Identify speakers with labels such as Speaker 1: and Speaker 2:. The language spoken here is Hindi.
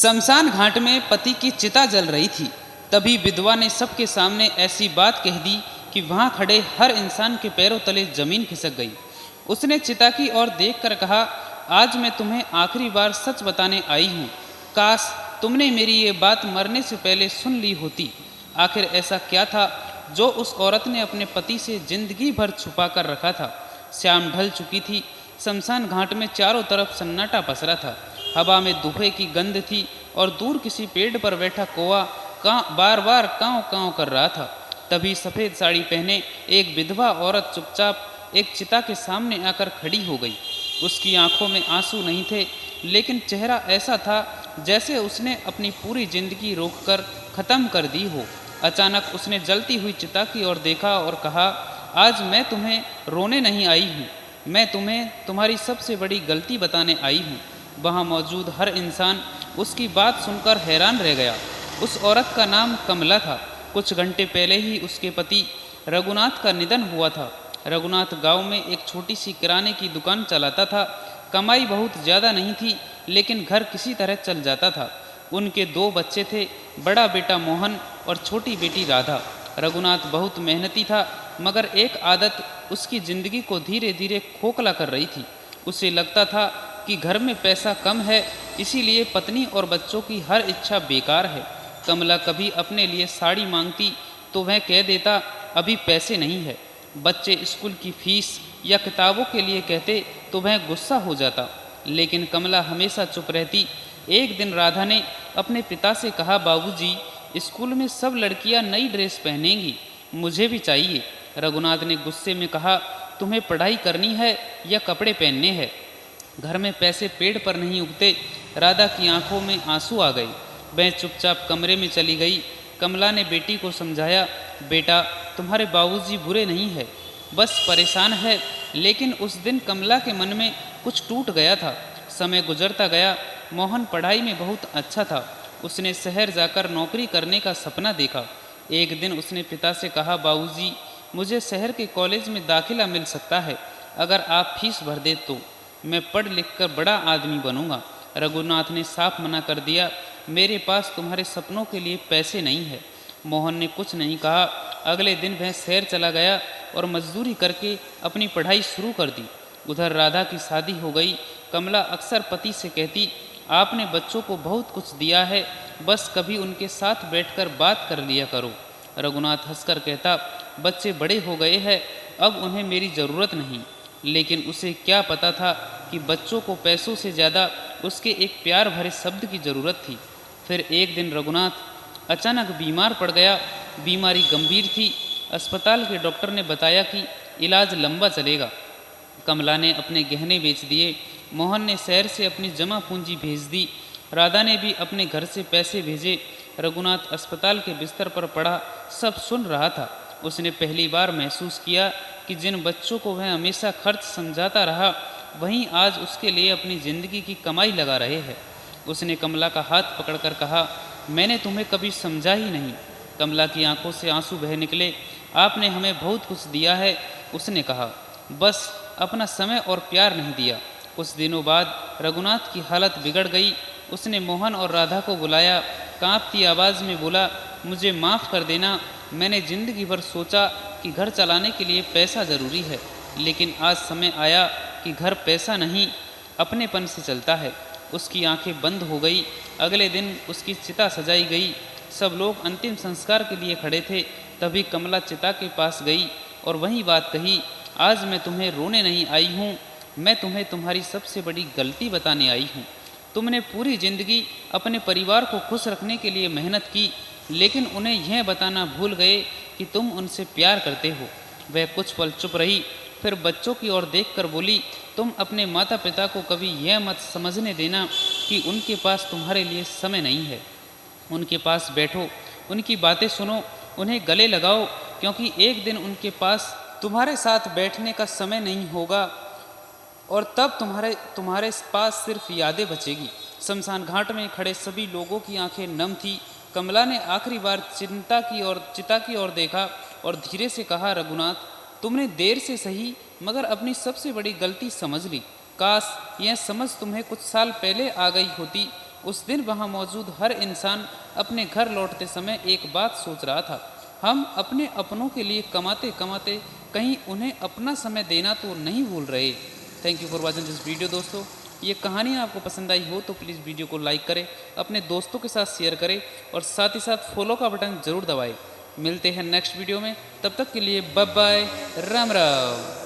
Speaker 1: शमशान घाट में पति की चिता जल रही थी। तभी विधवा ने सबके सामने ऐसी बात कह दी कि वहां खड़े हर इंसान के पैरों तले जमीन खिसक गई। उसने चिता की ओर देखकर कहा, आज मैं तुम्हें आखिरी बार सच बताने आई हूँ। काश तुमने मेरी ये बात मरने से पहले सुन ली होती। आखिर ऐसा क्या था जो उस औरत ने अपने पति से जिंदगी भर छुपा कर रखा था। शाम ढल चुकी थी। शमशान घाट में चारों तरफ सन्नाटा पसरा था। हवा में धुएं की गंध थी और दूर किसी पेड़ पर बैठा कौवा बार बार काँव काँव कर रहा था। तभी सफ़ेद साड़ी पहने एक विधवा औरत चुपचाप एक चिता के सामने आकर खड़ी हो गई। उसकी आंखों में आंसू नहीं थे, लेकिन चेहरा ऐसा था जैसे उसने अपनी पूरी जिंदगी रोककर ख़त्म कर दी हो। अचानक उसने जलती हुई चिता की ओर देखा और कहा, आज मैं तुम्हें रोने नहीं आई हूँ, मैं तुम्हें तुम्हारी सबसे बड़ी गलती बताने आई हूँ। वहाँ मौजूद हर इंसान उसकी बात सुनकर हैरान रह गया। उस औरत का नाम कमला था। कुछ घंटे पहले ही उसके पति रघुनाथ का निधन हुआ था। रघुनाथ गांव में एक छोटी सी किराने की दुकान चलाता था। कमाई बहुत ज़्यादा नहीं थी, लेकिन घर किसी तरह चल जाता था। उनके 2 बच्चे थे, बड़ा बेटा मोहन और छोटी बेटी राधा। रघुनाथ बहुत मेहनती था, मगर एक आदत उसकी ज़िंदगी को धीरे धीरे खोखला कर रही थी। उसे लगता था कि घर में पैसा कम है, इसीलिए पत्नी और बच्चों की हर इच्छा बेकार है। कमला कभी अपने लिए साड़ी मांगती तो वह कह देता, अभी पैसे नहीं है। बच्चे स्कूल की फीस या किताबों के लिए कहते तो वह गुस्सा हो जाता, लेकिन कमला हमेशा चुप रहती। एक दिन राधा ने अपने पिता से कहा, बाबूजी, स्कूल में सब लड़कियां नई ड्रेस पहनेंगी, मुझे भी चाहिए। रघुनाथ ने गुस्से में कहा, तुम्हें पढ़ाई करनी है या कपड़े पहनने हैं? घर में पैसे पेड़ पर नहीं उगते। राधा की आंखों में आंसू आ गए। वह चुपचाप कमरे में चली गई। कमला ने बेटी को समझाया, बेटा, तुम्हारे बाबूजी बुरे नहीं है, बस परेशान है। लेकिन उस दिन कमला के मन में कुछ टूट गया था। समय गुजरता गया। मोहन पढ़ाई में बहुत अच्छा था। उसने शहर जाकर नौकरी करने का सपना देखा। एक दिन उसने पिता से कहा, बाबूजी, मुझे शहर के कॉलेज में दाखिला मिल सकता है, अगर आप फीस भर दे तो मैं पढ़ लिख कर बड़ा आदमी बनूंगा। रघुनाथ ने साफ मना कर दिया, मेरे पास तुम्हारे सपनों के लिए पैसे नहीं है। मोहन ने कुछ नहीं कहा। अगले दिन वह शहर चला गया और मजदूरी करके अपनी पढ़ाई शुरू कर दी। उधर राधा की शादी हो गई। कमला अक्सर पति से कहती, आपने बच्चों को बहुत कुछ दिया है, बस कभी उनके साथ बैठकर बात कर लिया करो। रघुनाथ हंसकर कहता, बच्चे बड़े हो गए हैं, अब उन्हें मेरी ज़रूरत नहीं। लेकिन उसे क्या पता था कि बच्चों को पैसों से ज़्यादा उसके एक प्यार भरे शब्द की ज़रूरत थी। फिर एक दिन रघुनाथ अचानक बीमार पड़ गया। बीमारी गंभीर थी। अस्पताल के डॉक्टर ने बताया कि इलाज लंबा चलेगा। कमला ने अपने गहने बेच दिए। मोहन ने शहर से अपनी जमा पूंजी भेज दी। राधा ने भी अपने घर से पैसे भेजे। रघुनाथ अस्पताल के बिस्तर पर पड़ा सब सुन रहा था। उसने पहली बार महसूस किया कि जिन बच्चों को वह हमेशा खर्च समझाता रहा, वहीं आज उसके लिए अपनी ज़िंदगी की कमाई लगा रहे हैं। उसने कमला का हाथ पकड़कर कहा, मैंने तुम्हें कभी समझा ही नहीं। कमला की आंखों से आंसू बह निकले। आपने हमें बहुत कुछ दिया है, उसने कहा, बस अपना समय और प्यार नहीं दिया। कुछ दिनों बाद रघुनाथ की हालत बिगड़ गई। उसने मोहन और राधा को बुलाया। कांपती आवाज़ में बोला, मुझे माफ़ कर देना। मैंने ज़िंदगी भर सोचा कि घर चलाने के लिए पैसा ज़रूरी है, लेकिन आज समय आया कि घर पैसा नहीं, अपनेपन से चलता है। उसकी आंखें बंद हो गई। अगले दिन उसकी चिता सजाई गई। सब लोग अंतिम संस्कार के लिए खड़े थे। तभी कमला चिता के पास गई और वही बात कही, आज मैं तुम्हें रोने नहीं आई हूँ, मैं तुम्हें तुम्हारी सबसे बड़ी गलती बताने आई हूँ। तुमने पूरी ज़िंदगी अपने परिवार को खुश रखने के लिए मेहनत की, लेकिन उन्हें यह बताना भूल गए कि तुम उनसे प्यार करते हो। वह कुछ पल चुप रही, फिर बच्चों की ओर देखकर बोली, तुम अपने माता पिता को कभी यह मत समझने देना कि उनके पास तुम्हारे लिए समय नहीं है। उनके पास बैठो, उनकी बातें सुनो, उन्हें गले लगाओ, क्योंकि एक दिन उनके पास तुम्हारे साथ बैठने का समय नहीं होगा और तब तुम्हारे पास सिर्फ यादें बचेगी। शमशान घाट में खड़े सभी लोगों की आंखें नम थी। कमला ने आखिरी बार चिता की ओर देखा और धीरे से कहा, रघुनाथ, तुमने देर से सही मगर अपनी सबसे बड़ी गलती समझ ली। काश यह समझ तुम्हें कुछ साल पहले आ गई होती उस दिन वहाँ मौजूद हर इंसान अपने घर लौटते समय एक बात सोच रहा था, हम अपने अपनों के लिए कमाते कमाते कहीं उन्हें अपना समय देना तो नहीं भूल रहे। Thank you for watching this video दोस्तों। ये कहानी आपको पसंद आई हो तो प्लीज़ वीडियो को लाइक करें, अपने दोस्तों के साथ शेयर करें और साथ ही साथ फॉलो का बटन ज़रूर दबाएं। मिलते हैं नेक्स्ट वीडियो में, तब तक के लिए बाय बाय, राम राम।